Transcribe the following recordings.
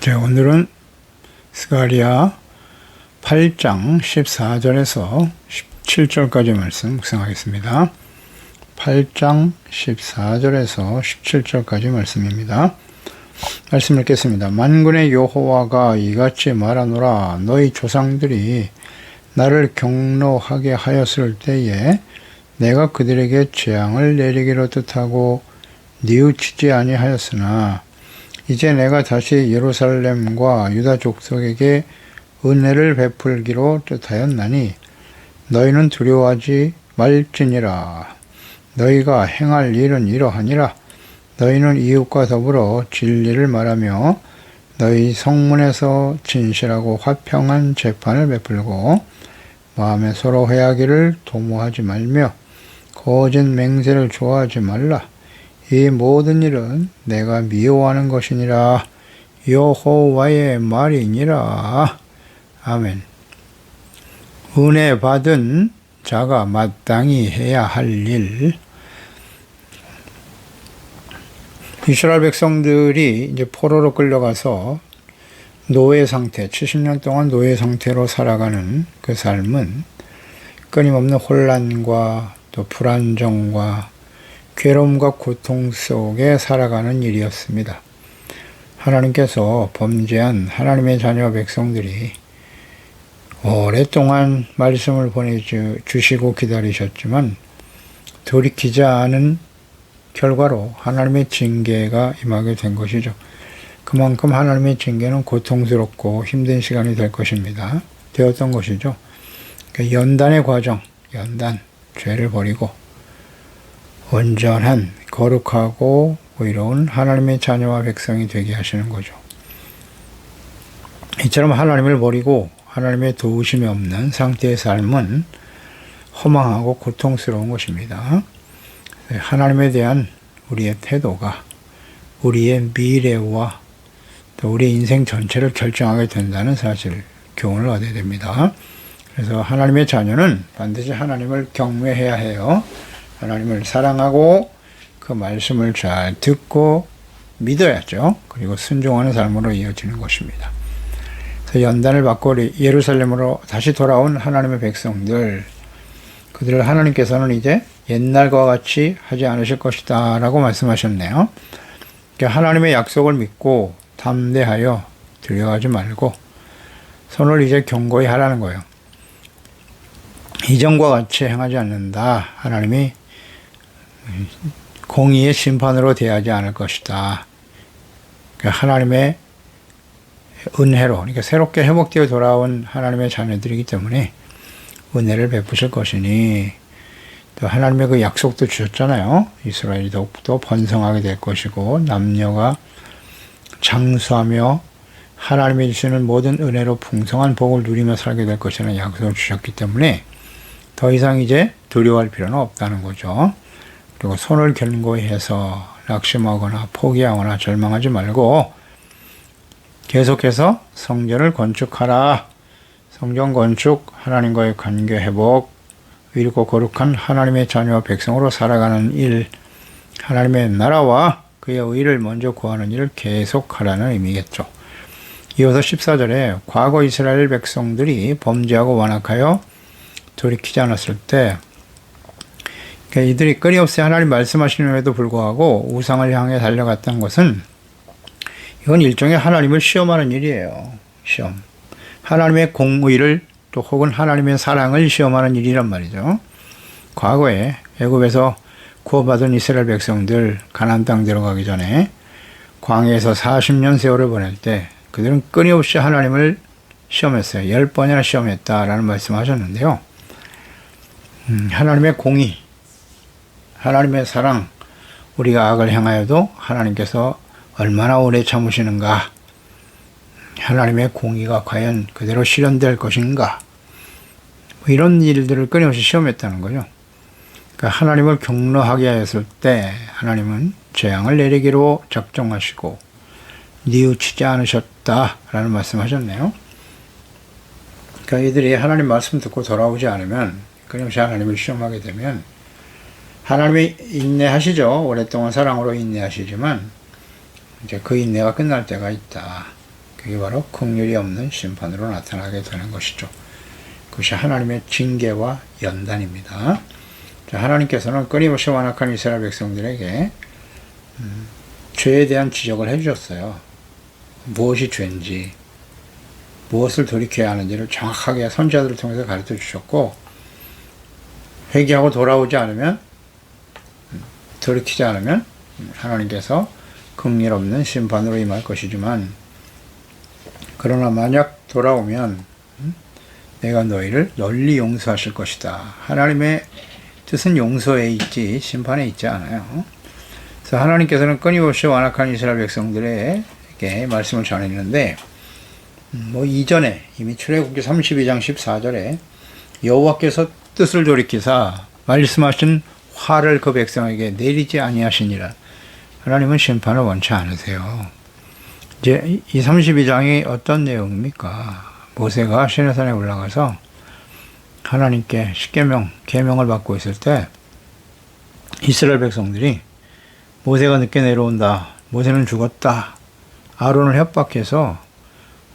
자, 오늘은 스가랴 8장 14절에서 17절까지 말씀 묵상하겠습니다. 8장 14절에서 17절까지 말씀입니다. 말씀 읽겠습니다. 만군의 여호와가 이같이 말하노라. 너희 조상들이 나를 경노하게 하였을 때에 내가 그들에게 재앙을 내리기로 뜻하고 뉘우치지 아니하였으나 이제 내가 다시 예루살렘과 유다 족속에게 은혜를 베풀기로 뜻하였나니 너희는 두려워하지 말지니라. 너희가 행할 일은 이러하니라. 너희는 이웃과 더불어 진리를 말하며 너희 성문에서 진실하고 화평한 재판을 베풀고 마음에 서로 회하기를 도모하지 말며 거짓 맹세를 좋아하지 말라. 이 모든 일은 내가 미워하는 것이니라. 여호와의 말이니라. 아멘. 은혜 받은 자가 마땅히 해야 할 일. 이스라엘 백성들이 이제 포로로 끌려가서 노예 상태, 70년 동안 노예 상태로 살아가는 그 삶은 끊임없는 혼란과 또 불안정과 괴로움과 고통 속에 살아가는 일이었습니다. 하나님께서 범죄한 하나님의 자녀 백성들이 오랫동안 말씀을 보내주시고 기다리셨지만 돌이키지 않은 결과로 하나님의 징계가 임하게 된 것이죠. 그만큼 하나님의 징계는 고통스럽고 힘든 시간이 될 것입니다. 되었던 것이죠. 연단의 과정, 죄를 버리고 온전한 거룩하고 의로운 하나님의 자녀와 백성이 되게 하시는 거죠. 이처럼 하나님을 버리고 하나님의 도우심이 없는 상태의 삶은 허망하고 고통스러운 것입니다. 하나님에 대한 우리의 태도가 우리의 미래와 또 우리의 인생 전체를 결정하게 된다는 사실, 교훈을 얻어야 됩니다. 그래서 하나님의 자녀는 반드시 하나님을 경외해야 해요. 하나님을 사랑하고 그 말씀을 잘 듣고 믿어야죠. 그리고 순종하는 삶으로 이어지는 것입니다. 그래서 연단을 받고 예루살렘으로 다시 돌아온 하나님의 백성들, 그들을 하나님께서는 이제 옛날과 같이 하지 않으실 것이다 라고 말씀하셨네요. 그러니까 하나님의 약속을 믿고 담대하여 두려워하지 말고 손을 이제 견고히 하라는 거예요. 이전과 같이 행하지 않는다. 하나님이 공의의 심판으로 대하지 않을 것이다. 그러니까 하나님의 은혜로, 그러니까 새롭게 회복되어 돌아온 하나님의 자녀들이기 때문에 은혜를 베푸실 것이니, 또 하나님의 그 약속도 주셨잖아요. 이스라엘이 더욱더 번성하게 될 것이고 남녀가 장수하며 하나님이 주시는 모든 은혜로 풍성한 복을 누리며 살게 될 것이라는 약속을 주셨기 때문에 더 이상 이제 두려워할 필요는 없다는 거죠. 그리고 손을 견고히 해서 낙심하거나 포기하거나 절망하지 말고 계속해서 성전을 건축하라. 성전 건축, 하나님과의 관계 회복, 의롭고 거룩한 하나님의 자녀와 백성으로 살아가는 일, 하나님의 나라와 그의 의를 먼저 구하는 일을 계속하라는 의미겠죠. 이어서 14절에 과거 이스라엘 백성들이 범죄하고 완악하여 돌이키지 않았을 때, 그러니까 이들이 끊임없이 하나님 말씀하시는에도 불구하고 우상을 향해 달려갔던 것은, 이건 일종의 하나님을 시험하는 일이에요. 시험. 하나님의 공의를 또 혹은 하나님의 사랑을 시험하는 일이란 말이죠. 과거에 애굽에서 구원받은 이스라엘 백성들 가나안 땅 들어가기 전에 광야에서 40년 세월을 보낼 때 그들은 끊임없이 하나님을 시험했어요. 10번이나 시험했다라는 말씀하셨는데요. 하나님의 공의, 하나님의 사랑, 우리가 악을 행하여도 하나님께서 얼마나 오래 참으시는가, 하나님의 공의가 과연 그대로 실현될 것인가, 이런 일들을 끊임없이 시험했다는 거죠. 그러니까 하나님을 경노하게 하였을 때 하나님은 재앙을 내리기로 작정하시고 뉘우치지 않으셨다라는 말씀하셨네요. 그러니까 이들이 하나님 말씀 듣고 돌아오지 않으면, 끊임없이 하나님을 시험하게 되면 하나님이 인내하시죠. 오랫동안 사랑으로 인내하시지만 이제 그 인내가 끝날 때가 있다. 그게 바로 긍휼이 없는 심판으로 나타나게 되는 것이죠. 그것이 하나님의 징계와 연단입니다. 자, 하나님께서는 끊임없이 완악한 이스라엘 백성들에게 죄에 대한 지적을 해주셨어요. 무엇이 죄인지, 무엇을 돌이켜야 하는지를 정확하게 선지자들을 통해서 가르쳐 주셨고, 회개하고 돌아오지 않으면, 돌이키지 않으면 하나님께서 긍휼 없는 심판으로 임할 것이지만, 그러나 만약 돌아오면 내가 너희를 널리 용서하실 것이다. 하나님의 뜻은 용서에 있지 심판에 있지 않아요. 그래서 하나님께서는 끊임없이 완악한 이스라엘 백성들에게 말씀을 전했는데, 이전에 이미 출애굽기 32장 14절에 여호와께서 뜻을 돌이키사 말씀하신 화를 그 백성에게 내리지 아니하시니라. 하나님은 심판을 원치 않으세요. 이제 이 32장이 어떤 내용입니까? 모세가 시내산에 올라가서 하나님께 십계명, 계명을 받고 있을 때 이스라엘 백성들이 모세가 늦게 내려온다. 모세는 죽었다. 아론을 협박해서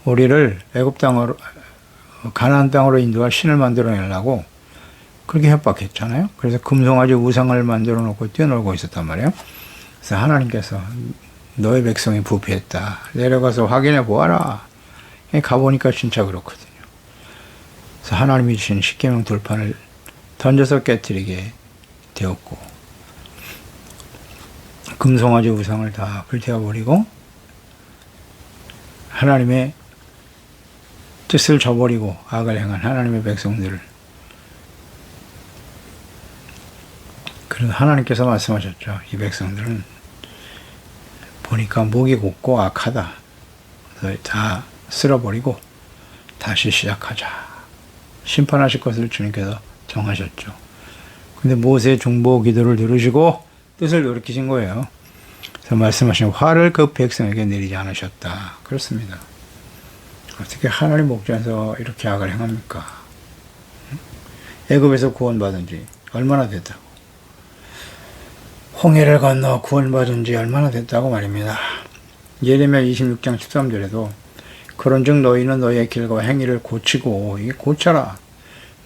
우리를 애굽 땅으로 가나안 땅으로 인도할 신을 만들어내려고 그렇게 협박했잖아요. 그래서 금송아지 우상을 만들어 놓고 뛰어놀고 있었단 말이에요. 그래서 하나님께서 너의 백성이 부패했다. 내려가서 확인해 보아라. 가보니까 진짜 그렇거든요. 그래서 하나님이 주신 십계명 돌판을 던져서 깨뜨리게 되었고, 금송아지 우상을 다 불태워버리고 하나님의 뜻을 저버리고 악을 행한 하나님의 백성들을, 그래서 하나님께서 말씀하셨죠. 이 백성들은 보니까 목이 곧고 악하다. 그래서 다 쓸어버리고 다시 시작하자. 심판하실 것을 주님께서 정하셨죠. 근데 모세의 중보 기도를 들으시고 뜻을 돌이키신 거예요. 그래서 말씀하신 화를 그 백성에게 내리지 않으셨다. 그렇습니다. 어떻게 하나님 목전에서 이렇게 악을 행합니까? 애굽에서 구원받은 지 얼마나 됐다고? 홍해를 건너 구원받은 지 얼마나 됐다고 말입니다. 예레미야 26장 13절에도 그런즉 너희는 너희의 길과 행위를 고치고 고쳐라.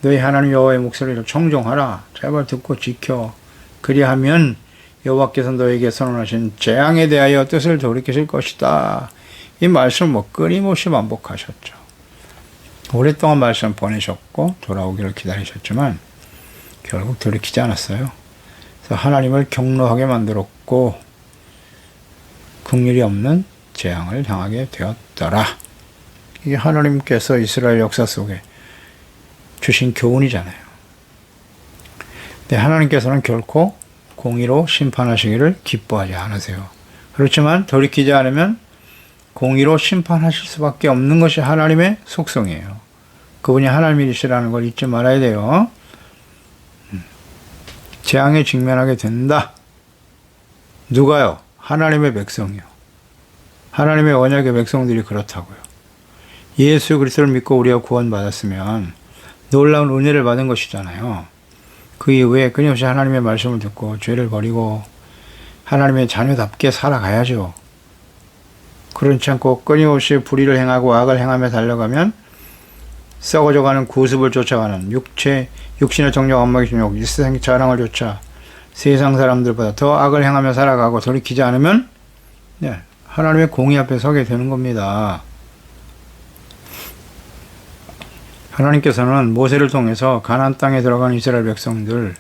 너희 하나님 여호와의 목소리를 청종하라. 제발 듣고 지켜. 그리하면 여호와께서 너희에게 선언하신 재앙에 대하여 뜻을 돌이키실 것이다. 이 말씀을 끊임없이 반복하셨죠. 오랫동안 말씀 보내셨고 돌아오기를 기다리셨지만 결국 돌이키지 않았어요. 그래서 하나님을 경노하게 만들었고 긍휼이 없는 재앙을 당하게 되었더라. 이게 하나님께서 이스라엘 역사 속에 주신 교훈이잖아요. 근데 하나님께서는 결코 공의로 심판하시기를 기뻐하지 않으세요. 그렇지만 돌이키지 않으면 공의로 심판하실 수밖에 없는 것이 하나님의 속성이에요. 그분이 하나님이시라는 걸 잊지 말아야 돼요. 재앙에 직면하게 된다. 누가요? 하나님의 백성이요. 하나님의 언약의 백성들이 그렇다고요. 예수 그리스도를 믿고 우리가 구원받았으면 놀라운 은혜를 받은 것이잖아요. 그 이후에 끊임없이 하나님의 말씀을 듣고 죄를 버리고 하나님의 자녀답게 살아가야죠. 그렇지 않고 끊임없이 불의를 행하고 악을 행하며 달려가면 썩어져가는 구습을 쫓아가는 육신의 정욕, 안목의 정욕, 일세상의 자랑을 쫓아 세상 사람들보다 더 악을 행하며 살아가고 돌이키지 않으면 하나님의 공의 앞에 서게 되는 겁니다. 하나님께서는 모세를 통해서 가나안 땅에 들어간 이스라엘 백성들,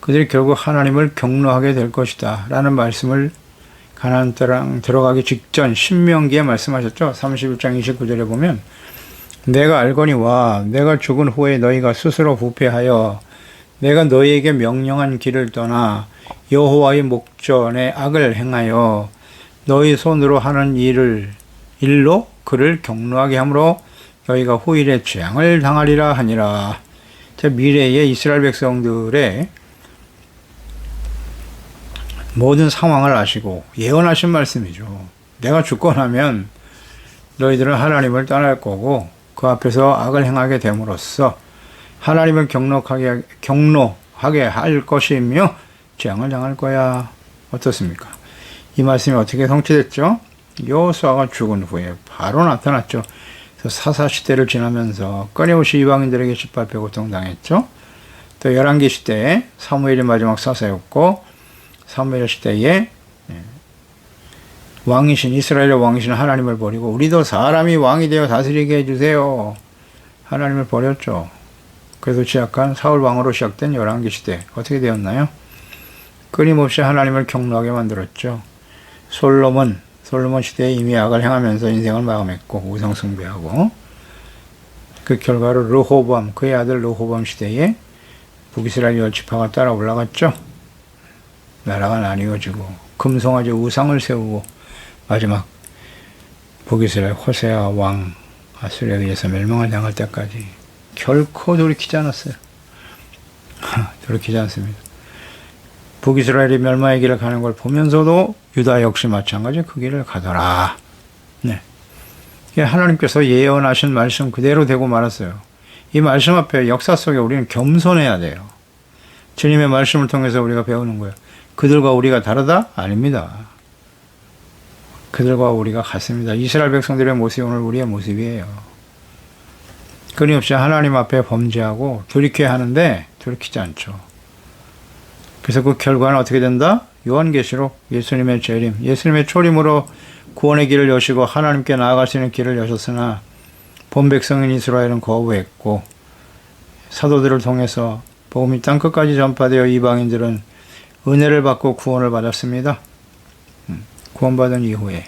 그들이 결국 하나님을 경노하게 될 것이다 라는 말씀을 가나안 땅 들어가기 직전 신명기에 말씀하셨죠. 31장 29절에 보면 내가 알거니와 내가 죽은 후에 너희가 스스로 부패하여 내가 너희에게 명령한 길을 떠나 여호와의 목전에 악을 행하여 너희 손으로 하는 일로 그를 경노하게 함으로 너희가 후일에 재앙을 당하리라 하니라. 미래의 이스라엘 백성들의 모든 상황을 아시고 예언하신 말씀이죠. 내가 죽고 나면 너희들은 하나님을 떠날 거고 그 앞에서 악을 행하게 됨으로써 하나님을 경노하게 할 것이며 재앙을 당할 거야. 어떻습니까? 이 말씀이 어떻게 성취됐죠? 여호수아가 죽은 후에 바로 나타났죠. 그래서 사사시대를 지나면서 끊임없이 이방인들에게 짓밟혀 고통당했죠. 또 열왕기 시대에 사무엘이 마지막 사사였고, 사무엘 시대에 왕이신 이스라엘의 왕이신 하나님을 버리고 우리도 사람이 왕이 되어 다스리게 해주세요. 하나님을 버렸죠. 그래서 취약한 사울 왕으로 시작된 열왕기 시대 어떻게 되었나요? 끊임없이 하나님을 경노하게 만들었죠. 솔로몬 시대에 이미 악을 행하면서 인생을 마감했고 우상 숭배하고, 그 결과로 르호보암, 그의 아들 르호보암 시대에 북이스라엘 10지파가 따라 올라갔죠. 나라가 나뉘어지고 금송아지 우상을 세우고 마지막 북이스라엘 호세아 왕 아수르에 의해서 멸망을 당할 때까지 결코 돌이키지 않았어요. 돌이키지 않습니다. 북이스라엘이 멸망의 길을 가는 걸 보면서도 유다 역시 마찬가지 그 길을 가더라. 네. 하나님께서 예언하신 말씀 그대로 되고 말았어요. 이 말씀 앞에 역사 속에 우리는 겸손해야 돼요. 주님의 말씀을 통해서 우리가 배우는 거예요. 그들과 우리가 다르다? 아닙니다. 그들과 우리가 같습니다. 이스라엘 백성들의 모습이 오늘 우리의 모습이에요. 끊임없이 하나님 앞에 범죄하고 돌이켜야 하는데 돌이키지 않죠. 그래서 그 결과는 어떻게 된다? 요한계시록 예수님의 재림, 예수님의 초림으로 구원의 길을 여시고 하나님께 나아갈 수 있는 길을 여셨으나 본 백성인 이스라엘은 거부했고, 사도들을 통해서 복음이 땅끝까지 전파되어 이방인들은 은혜를 받고 구원을 받았습니다. 구원받은 이후에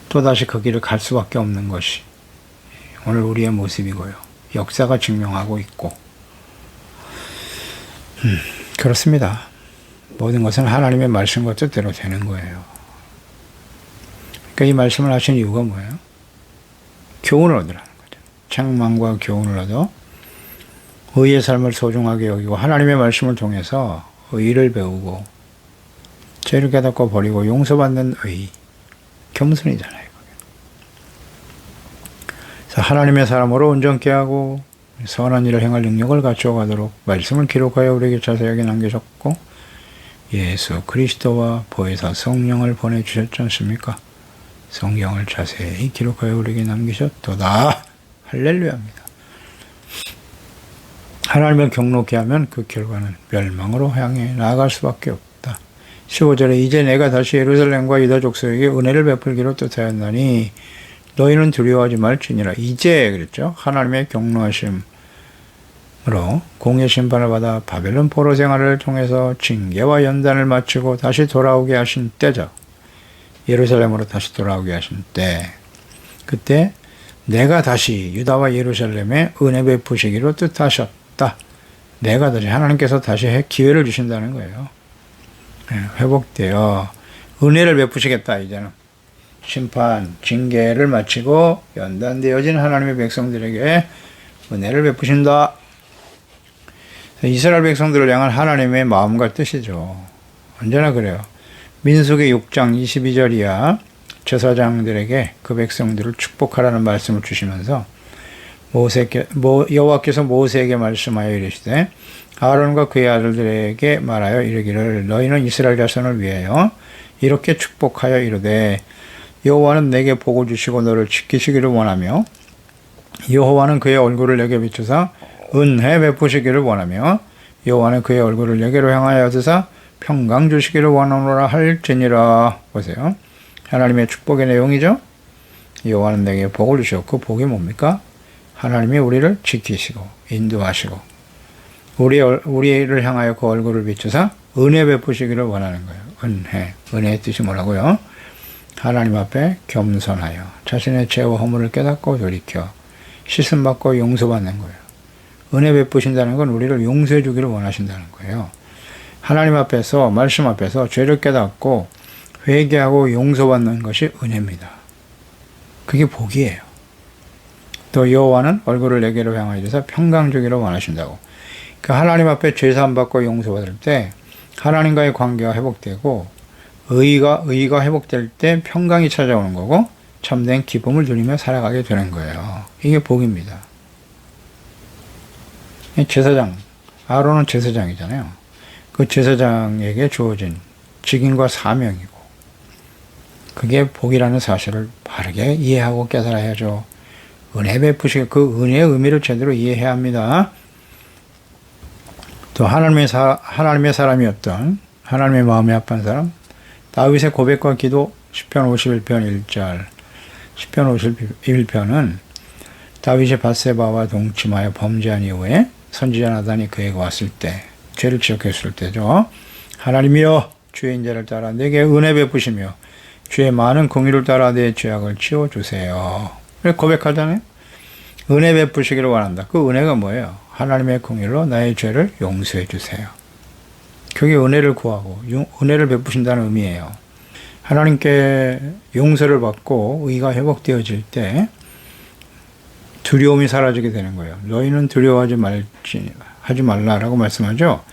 또다시 그 길을 갈 수밖에 없는 것이 오늘 우리의 모습이고요. 역사가 증명하고 있고, 그렇습니다. 모든 것은 하나님의 말씀과 뜻대로 되는 거예요. 그러니까 이 말씀을 하신 이유가 뭐예요? 교훈을 얻으라는 거죠. 책망과 교훈을 얻어 의의 삶을 소중하게 여기고 하나님의 말씀을 통해서 의를 배우고 죄를 깨닫고 버리고 용서받는 의, 겸손이잖아요. 그래서 하나님의 사람으로 온전케 하고 선한 일을 행할 능력을 갖추어 가도록 말씀을 기록하여 우리에게 자세하게 남기셨고, 예수 그리스도와 보혜사 성령을 보내주셨지 않습니까? 성경을 자세히 기록하여 우리에게 남기셨도다. 할렐루야입니다. 하나님을 경록케 하면 그 결과는 멸망으로 향해 나아갈 수밖에 없다. 15절에 이제 내가 다시 예루살렘과 유다 족속에게 은혜를 베풀기로 뜻하였나니 너희는 두려워하지 말지니라. 이제 그랬죠. 하나님의 경노하심으로 공의 심판을 받아 바벨론 포로 생활을 통해서 징계와 연단을 마치고 다시 돌아오게 하신 때죠. 예루살렘으로 다시 돌아오게 하신 때, 그때 내가 다시 유다와 예루살렘에 은혜 베푸시기로 뜻하셨다. 내가 다시, 하나님께서 다시 기회를 주신다는 거예요. 회복되어 은혜를 베푸시겠다. 이제는 심판, 징계를 마치고 연단되어진 하나님의 백성들에게 은혜를 베푸신다. 이스라엘 백성들을 향한 하나님의 마음과 뜻이죠. 언제나 그래요. 민수기 6장 22절이야 제사장들에게 그 백성들을 축복하라는 말씀을 주시면서 여호와께서 모세에게 말씀하여 이르시되 아론과 그의 아들들에게 말하여 이르기를 너희는 이스라엘 자손을 위하여 이렇게 축복하여 이르되 여호와는 내게 복을 주시고 너를 지키시기를 원하며 여호와는 그의 얼굴을 내게 비추사 은혜 베푸시기를 원하며 여호와는 그의 얼굴을 내게로 향하여 드사 평강 주시기를 원하노라 할지니라. 보세요. 하나님의 축복의 내용이죠. 여호와는 내게 복을 주셨고, 복이 뭡니까? 하나님이 우리를 지키시고 인도하시고 우리를 향하여 그 얼굴을 비추사 은혜 베푸시기를 원하는 거예요. 은혜의 뜻이 뭐라고요? 하나님 앞에 겸손하여 자신의 죄와 허물을 깨닫고 돌이켜 씻음받고 용서받는 거예요. 은혜 베푸신다는 건 우리를 용서해 주기를 원하신다는 거예요. 하나님 앞에서, 말씀 앞에서 죄를 깨닫고 회개하고 용서받는 것이 은혜입니다. 그게 복이에요. 또 여호와는 얼굴을 내게로 향하여 주사 평강 주기를 원하신다고. 그 하나님 앞에 죄사함 받고 용서받을 때 하나님과의 관계가 회복되고 의가 회복될 때 평강이 찾아오는 거고 참된 기쁨을 누리며 살아가게 되는 거예요. 이게 복입니다. 제사장, 아론은 제사장이잖아요. 그 제사장에게 주어진 직임과 사명이고 그게 복이라는 사실을 바르게 이해하고 깨달아야죠. 은혜 베푸시고 그 은혜의 의미를 제대로 이해해야 합니다. 또 하나님의 사람이었던 하나님의 마음에 합한 사람 다윗의 고백과 기도 10편 51편 1절 10편 51편은 다윗이 밧세바와 동침하여 범죄한 이후에 선지자 나단이 그에게 왔을 때 죄를 지적했을 때죠. 하나님이여 주의 인자를 따라 내게 은혜 베푸시며 주의 많은 공의를 따라 내 죄악을 치워주세요. 고백하잖아요. 은혜 베푸시기를 원한다. 그 은혜가 뭐예요? 하나님의 공의로 나의 죄를 용서해 주세요. 그게 은혜를 구하고 은혜를 베푸신다는 의미예요. 하나님께 용서를 받고 의가 회복되어질 때 두려움이 사라지게 되는 거예요. 너희는 두려워하지 말라라고 말씀하죠.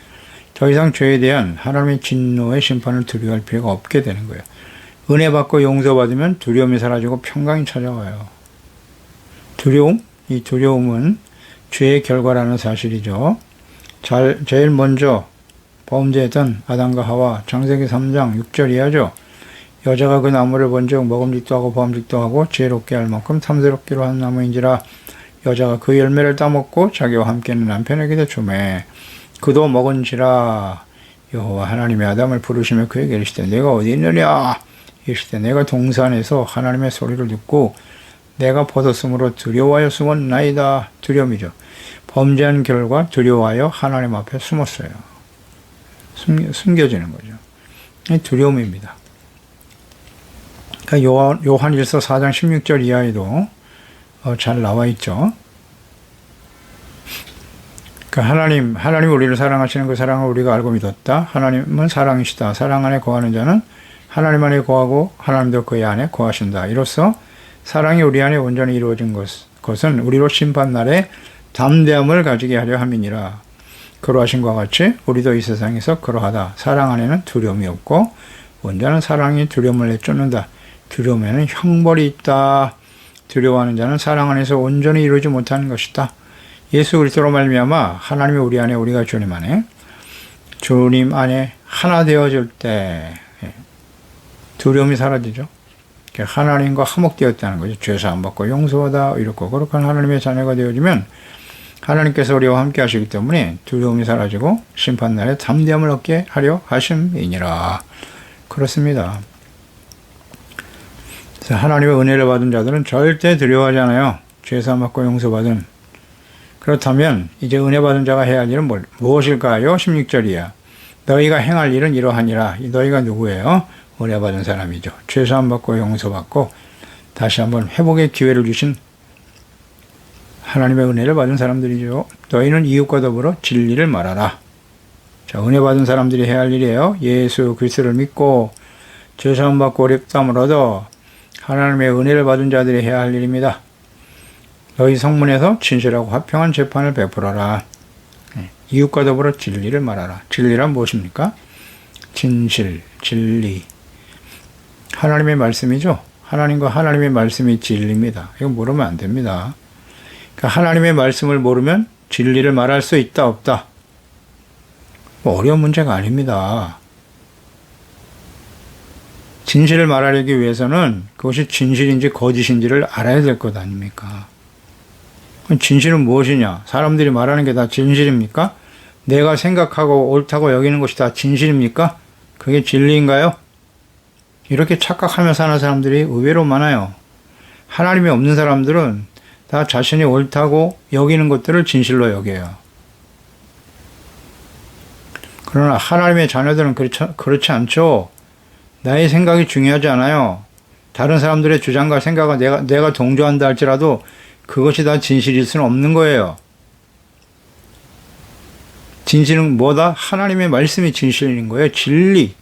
더 이상 죄에 대한 하나님의 진노의 심판을 두려워할 필요가 없게 되는 거예요. 은혜 받고 용서받으면 두려움이 사라지고 평강이 찾아와요. 두려움? 이 두려움은 죄의 결과라는 사실이죠. 제일 먼저 범죄했던 아담과 하와 창세기 3장 6절 이하죠. 여자가 그 나무를 본즉 먹음직도 하고 범직도 하고 지혜롭게 할 만큼 탐스럽기로 한 나무인지라 여자가 그 열매를 따먹고 자기와 함께는 남편에게 대초매 그도 먹은지라 여호와 하나님이 아담을 부르시며 그에게 이르시되 내가 어디 있느냐 이르시되 내가 동산에서 하나님의 소리를 듣고 내가 벗었으므로 두려워하여 숨었나이다. 두려움이죠. 범죄한 결과 두려워하여 하나님 앞에 숨었어요. 숨겨지는 거죠. 이 두려움입니다. 그러니까 요한일서 4장 16절 이하에도 잘 나와 있죠. 그러니까 하나님 우리를 사랑하시는 그 사랑을 우리가 알고 믿었다. 하나님은 사랑이시다. 사랑 안에 거하는 자는 하나님 안에 거하고 하나님도 그의 안에 거하신다. 이로써 사랑이 우리 안에 온전히 이루어진 것은 우리로 심판날에 담대함을 가지게 하려 함이니라. 그러하신 것과 같이 우리도 이 세상에서 그러하다. 사랑 안에는 두려움이 없고 온전한 사랑이 두려움을 내쫓는다. 두려움에는 형벌이 있다. 두려워하는 자는 사랑 안에서 온전히 이루지 못하는 것이다. 예수 그리스도로 말미암아 하나님이 우리 안에 우리가 주님 안에 하나 되어질 때 두려움이 사라지죠. 하나님과 화목되었다는 거죠. 죄사함 받고 용서하다 이렇고 거룩한 하나님의 자녀가 되어지면 하나님께서 우리와 함께 하시기 때문에 두려움이 사라지고 심판날에 담대함을 얻게 하려 하심이니라. 그렇습니다. 하나님의 은혜를 받은 자들은 절대 두려워하지 않아요. 죄사함 받고 용서받은. 그렇다면 이제 은혜 받은 자가 해야 할 일은 무엇일까요? 16절이야. 너희가 행할 일은 이러하니라. 너희가 누구예요? 은혜 받은 사람이죠. 죄사함 받고 용서받고 다시 한번 회복의 기회를 주신 하나님의 은혜를 받은 사람들이죠. 너희는 이웃과 더불어 진리를 말하라. 자, 은혜 받은 사람들이 해야 할 일이에요. 예수 그리스도를 믿고 죄사함 받고 의롭다함을 얻어 하나님의 은혜를 받은 자들이 해야 할 일입니다. 너희 성문에서 진실하고 화평한 재판을 베풀어라. 이웃과 더불어 진리를 말하라. 진리란 무엇입니까? 진실, 진리. 하나님의 말씀이죠. 하나님과 하나님의 말씀이 진리입니다. 이거 모르면 안 됩니다. 그러니까 하나님의 말씀을 모르면 진리를 말할 수 있다 없다. 어려운 문제가 아닙니다. 진실을 말하기 위해서는 그것이 진실인지 거짓인지를 알아야 될 것 아닙니까? 진실은 무엇이냐? 사람들이 말하는 게 다 진실입니까? 내가 생각하고 옳다고 여기는 것이 다 진실입니까? 그게 진리인가요? 이렇게 착각하며 사는 사람들이 의외로 많아요. 하나님이 없는 사람들은 다 자신이 옳다고 여기는 것들을 진실로 여겨요. 그러나 하나님의 자녀들은 그렇지 않죠. 나의 생각이 중요하지 않아요. 다른 사람들의 주장과 생각과 내가 동조한다 할지라도 그것이 다 진실일 수는 없는 거예요. 진실은 뭐다? 하나님의 말씀이 진실인 거예요. 진리.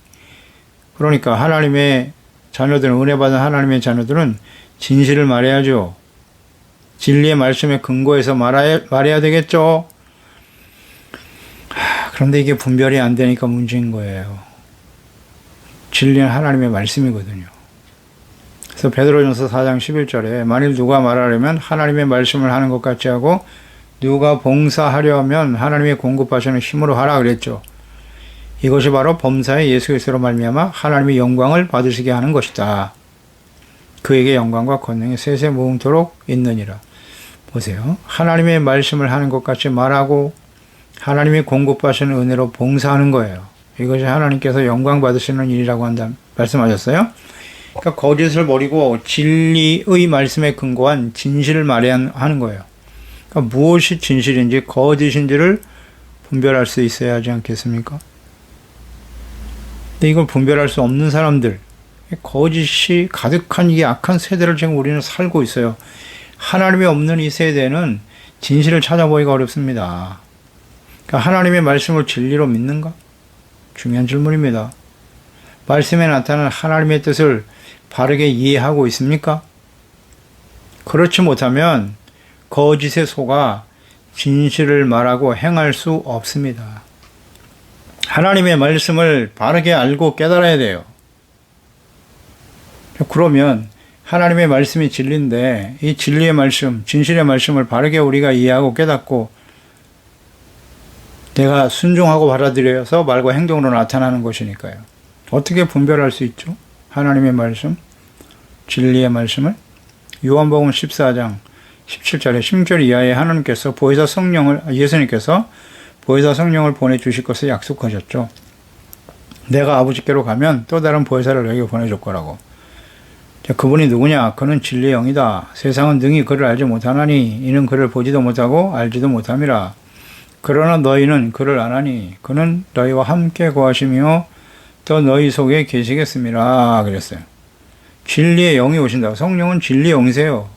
그러니까 하나님의 자녀들은, 은혜 받은 하나님의 자녀들은 진실을 말해야죠. 진리의 말씀에 근거해서 말해야 되겠죠. 그런데 이게 분별이 안 되니까 문제인 거예요. 진리는 하나님의 말씀이거든요. 그래서 베드로전서 4장 11절에 만일 누가 말하려면 하나님의 말씀을 하는 것 같이 하고 누가 봉사하려면 하나님의 공급하시는 힘으로 하라 그랬죠. 이것이 바로 범사의 예수 그리스도로 말미암아 하나님의 영광을 받으시게 하는 것이다. 그에게 영광과 권능이 세세 무궁토록 있느니라. 보세요. 하나님의 말씀을 하는 것 같이 말하고 하나님이 공급하시는 은혜로 봉사하는 거예요. 이것이 하나님께서 영광 받으시는 일이라고 한다 말씀하셨어요. 그러니까 거짓을 버리고 진리의 말씀에 근거한 진실을 말해야 하는 거예요. 그러니까 무엇이 진실인지 거짓인지를 분별할 수 있어야 하지 않겠습니까? 근데 이걸 분별할 수 없는 사람들, 거짓이 가득한 이 악한 세대를 지금 우리는 살고 있어요. 하나님이 없는 이 세대는 진실을 찾아보기가 어렵습니다. 그러니까 하나님의 말씀을 진리로 믿는가? 중요한 질문입니다. 말씀에 나타난 하나님의 뜻을 바르게 이해하고 있습니까? 그렇지 못하면 거짓에 속아 진실을 말하고 행할 수 없습니다. 하나님의 말씀을 바르게 알고 깨달아야 돼요. 그러면 하나님의 말씀이 진리인데 이 진리의 말씀, 진실의 말씀을 바르게 우리가 이해하고 깨닫고 내가 순종하고 받아들여서 말과 행동으로 나타나는 것이니까요. 어떻게 분별할 수 있죠? 하나님의 말씀, 진리의 말씀을 요한복음 14장 17절에 16절 이하에 하나님께서 보혜사 성령을 예수님께서 보혜사 성령을 보내주실 것을 약속하셨죠. 내가 아버지께로 가면 또 다른 보혜사를 너에게 보내줄 거라고. 그분이 누구냐? 그는 진리의 영이다. 세상은 능히 그를 알지 못하나니 이는 그를 보지도 못하고 알지도 못함이라. 그러나 너희는 그를 아나니 그는 너희와 함께 거하시며 또 너희 속에 계시겠습니다. 그랬어요. 진리의 영이 오신다. 성령은 진리의 영이세요.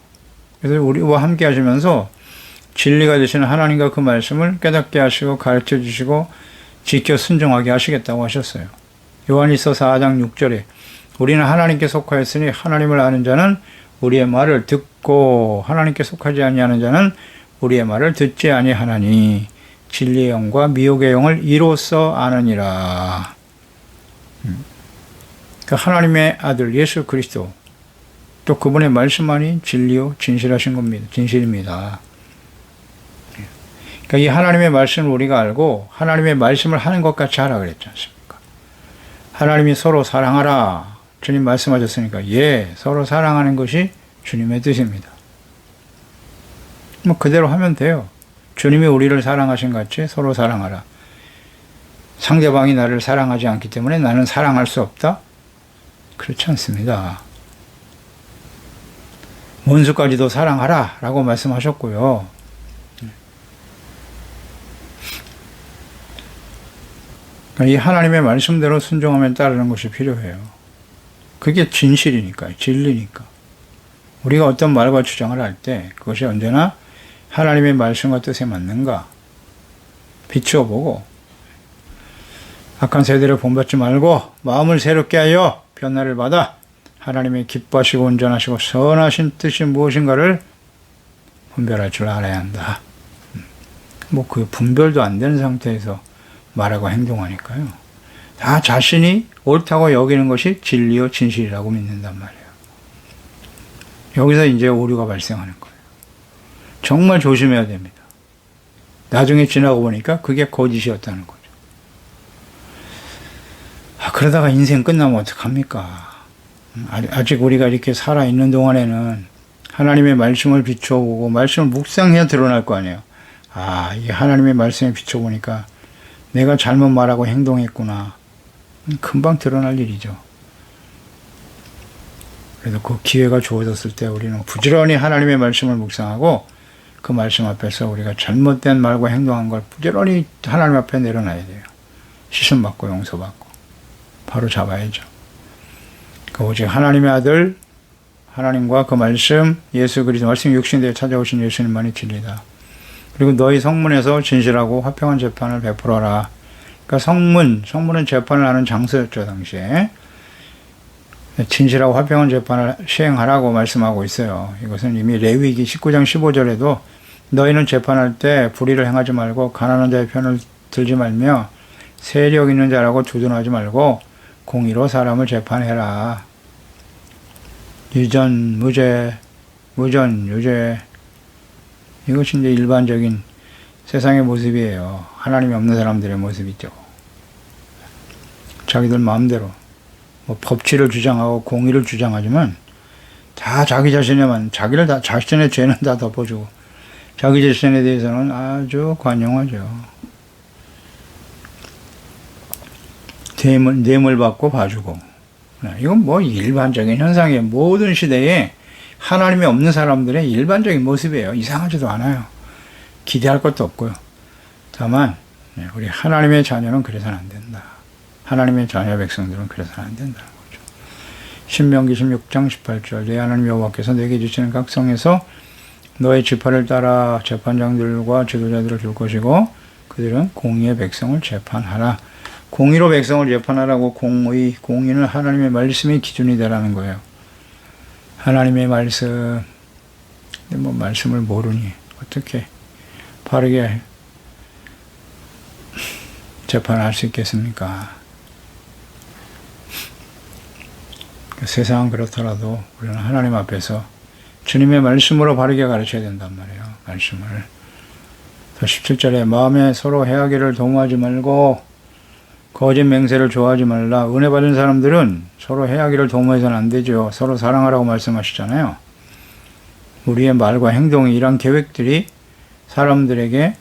그래서 우리와 함께 하시면서 진리가 되시는 하나님과 그 말씀을 깨닫게 하시고 가르쳐 주시고 지켜 순종하게 하시겠다고 하셨어요. 요한일서 4장 6절에 우리는 하나님께 속하였으니 하나님을 아는 자는 우리의 말을 듣고 하나님께 속하지 아니하는 자는 우리의 말을 듣지 아니하나니 진리의 영과 미혹의 영을 이로써 아느니라. 그 하나님의 아들 예수 그리스도 또 그분의 말씀만이 진리요 진실하신 겁니다. 진실입니다. 그러니까 이 하나님의 말씀을 우리가 알고 하나님의 말씀을 하는 것 같이 하라 그랬지 않습니까? 하나님이 서로 사랑하라 주님 말씀하셨으니까 예, 서로 사랑하는 것이 주님의 뜻입니다. 뭐 그대로 하면 돼요. 주님이 우리를 사랑하신 같이 서로 사랑하라. 상대방이 나를 사랑하지 않기 때문에 나는 사랑할 수 없다? 그렇지 않습니다. 원수까지도 사랑하라 라고 말씀하셨고요. 이 하나님의 말씀대로 순종하면 따르는 것이 필요해요. 그게 진실이니까요. 진리니까. 우리가 어떤 말과 주장을 할 때 그것이 언제나 하나님의 말씀과 뜻에 맞는가 비추어 보고 악한 세대를 본받지 말고 마음을 새롭게 하여 변화를 받아 하나님의 기뻐하시고 온전하시고 선하신 뜻이 무엇인가를 분별할 줄 알아야 한다. 뭐 그 분별도 안 되는 상태에서 말하고 행동하니까요. 다 자신이 옳다고 여기는 것이 진리요 진실이라고 믿는단 말이에요. 여기서 이제 오류가 발생하는 거예요. 정말 조심해야 됩니다. 나중에 지나고 보니까 그게 거짓이었다는 거죠. 그러다가 인생 끝나면 어떡합니까? 아직 우리가 이렇게 살아있는 동안에는 하나님의 말씀을 비춰보고 말씀을 묵상해야 드러날 거 아니에요. 이 하나님의 말씀에 비춰보니까 내가 잘못 말하고 행동했구나. 금방 드러날 일이죠. 그래서 그 기회가 주어졌을 때 우리는 부지런히 하나님의 말씀을 묵상하고 그 말씀 앞에서 우리가 잘못된 말과 행동한 걸 부지런히 하나님 앞에 내려놔야 돼요. 시험받고 용서받고 바로 잡아야죠. 오직 하나님의 아들 하나님과 그 말씀 예수 그리스도 말씀 육신대에 찾아오신 예수님만이 진리다. 그리고 너희 성문에서 진실하고 화평한 재판을 베풀어라. 그러니까 성문은 재판을 하는 장소였죠. 당시에. 진실하고 화평한 재판을 시행하라고 말씀하고 있어요. 이것은 이미 레위기 19장 15절에도 너희는 재판할 때 불의를 행하지 말고 가난한 자의 편을 들지 말며 세력 있는 자라고 두둔하지 말고 공의로 사람을 재판해라. 유전, 무죄, 무전, 유죄. 이것이 이제 일반적인 세상의 모습이에요. 하나님이 없는 사람들의 모습이죠. 자기들 마음대로 법치를 주장하고 공의를 주장하지만 다 자기 자신에만, 자신의 죄는 다 덮어주고, 자기 자신에 대해서는 아주 관용하죠. 뇌물 받고 봐주고. 이건 뭐 일반적인 현상이에요. 모든 시대에 하나님이 없는 사람들의 일반적인 모습이에요. 이상하지도 않아요. 기대할 것도 없고요. 다만 우리 하나님의 자녀는 그래서는 안 된다. 하나님의 자녀 백성들은 그래서는 안 된다는 거죠. 신명기 16장 18절 내 하나님 여호와께서 내게 주시는 각 성에서 너의 지파를 따라 재판장들과 지도자들을 줄 것이고 그들은 공의의 백성을 재판하라. 공의로 백성을 재판하라고. 공의는 하나님의 말씀이 기준이 되라는 거예요. 하나님의 말씀. 근데 뭐 말씀을 모르니 어떻게 바르게 재판할 수 있겠습니까? 세상은 그렇더라도 우리는 하나님 앞에서 주님의 말씀으로 바르게 가르쳐야 된단 말이에요. 말씀을. 17절에 마음에 서로 해하기를 도모하지 말고 거짓 맹세를 좋아하지 말라. 은혜 받은 사람들은 서로 해하기를 도모해서는 안 되죠. 서로 사랑하라고 말씀하시잖아요. 우리의 말과 행동이 이런 계획들이 사람들에게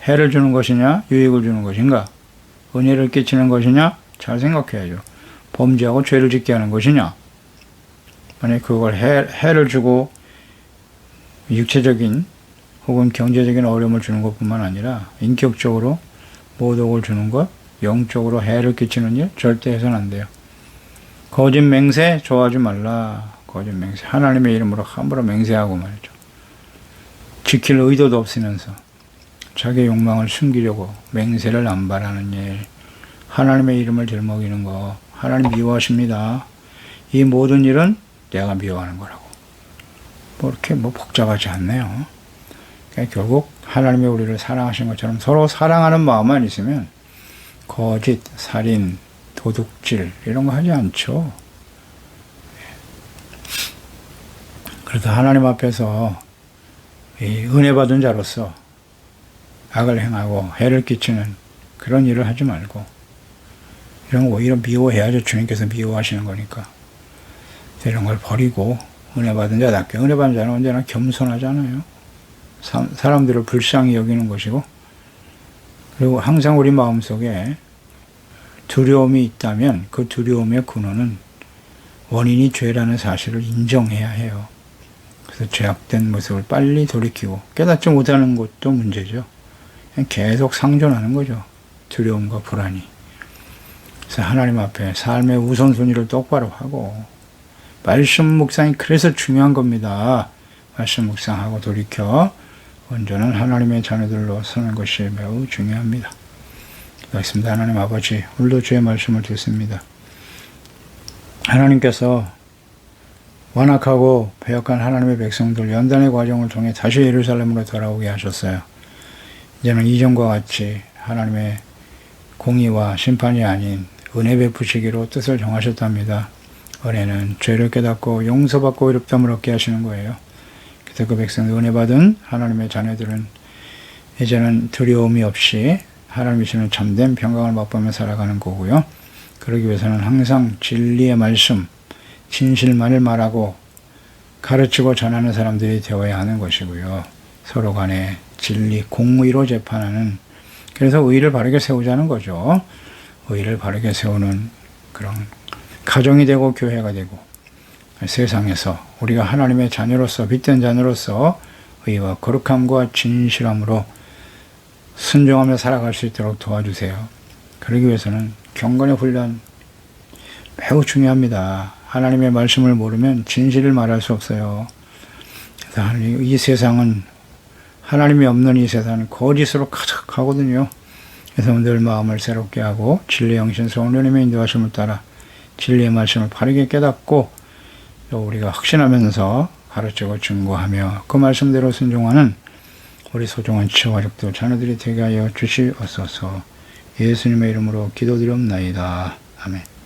해를 주는 것이냐 유익을 주는 것인가, 은혜를 끼치는 것이냐, 잘 생각해야죠. 범죄하고 죄를 짓게 하는 것이냐. 만약 그걸 해를 주고 육체적인 혹은 경제적인 어려움을 주는 것뿐만 아니라 인격적으로 모독을 주는 것, 영적으로 해를 끼치는 일 절대 해서는 안 돼요. 거짓 맹세 좋아하지 말라. 거짓 맹세. 하나님의 이름으로 함부로 맹세하고 말이죠. 지킬 의도도 없으면서 자기의 욕망을 숨기려고 맹세를 안 바라는 일, 하나님의 이름을 들먹이는 거, 하나님 미워하십니다. 이 모든 일은 내가 미워하는 거라고. 뭐 이렇게 복잡하지 않네요. 그러니까 결국 하나님이 우리를 사랑하신 것처럼 서로 사랑하는 마음만 있으면 거짓, 살인, 도둑질 이런 거 하지 않죠. 그래서 하나님 앞에서 이 은혜 받은 자로서 악을 행하고 해를 끼치는 그런 일을 하지 말고, 이런 거 오히려 미워해야죠. 주님께서 미워하시는 거니까. 이런 걸 버리고 은혜 받은 자답게. 은혜 받은 자는 언제나 겸손하잖아요. 사람들을 불쌍히 여기는 것이고, 그리고 항상 우리 마음속에 두려움이 있다면 그 두려움의 근원은 원인이 죄라는 사실을 인정해야 해요. 그래서 죄악된 모습을 빨리 돌이키고, 깨닫지 못하는 것도 문제죠. 그냥 계속 상존하는 거죠. 두려움과 불안이. 그래서 하나님 앞에 삶의 우선순위를 똑바로 하고, 말씀 묵상이 그래서 중요한 겁니다. 말씀 묵상하고 돌이켜 온전한 하나님의 자녀들로 서는 것이 매우 중요합니다. 그렇습니다. 하나님 아버지, 오늘도 주의 말씀을 듣습니다. 하나님께서 완악하고 배역한 하나님의 백성들 연단의 과정을 통해 다시 예루살렘으로 돌아오게 하셨어요. 이제는 이전과 같이 하나님의 공의와 심판이 아닌 은혜 베푸시기로 뜻을 정하셨답니다. 은혜는 죄를 깨닫고 용서받고 의롭다함을 얻게 하시는 거예요. 그래서 그 백성들, 은혜 받은 하나님의 자녀들은 이제는 두려움이 없이 하나님이 주시는 참된 평강을 맛보며 살아가는 거고요. 그러기 위해서는 항상 진리의 말씀, 진실만을 말하고 가르치고 전하는 사람들이 되어야 하는 것이고요. 서로 간에 진리, 공의로 재판하는, 그래서 의를 바르게 세우자는 거죠. 의를 바르게 세우는 그런 가정이 되고 교회가 되고, 세상에서 우리가 하나님의 자녀로서, 빛된 자녀로서 의와 거룩함과 진실함으로 순종하며 살아갈 수 있도록 도와주세요. 그러기 위해서는 경건의 훈련 매우 중요합니다. 하나님의 말씀을 모르면 진실을 말할 수 없어요. 그래서 이 세상은, 하나님이 없는 이 세상은 거짓으로 가득하거든요. 그래서 늘 마음을 새롭게 하고 진리 영신 성령님의 인도하심을 따라 진리의 말씀을 바르게 깨닫고 또 우리가 확신하면서 가르치고 증거하며 그 말씀대로 순종하는 우리 소중한 치유가족들 자녀들이 되게 하여 주시옵소서. 예수님의 이름으로 기도드리옵나이다. 아멘.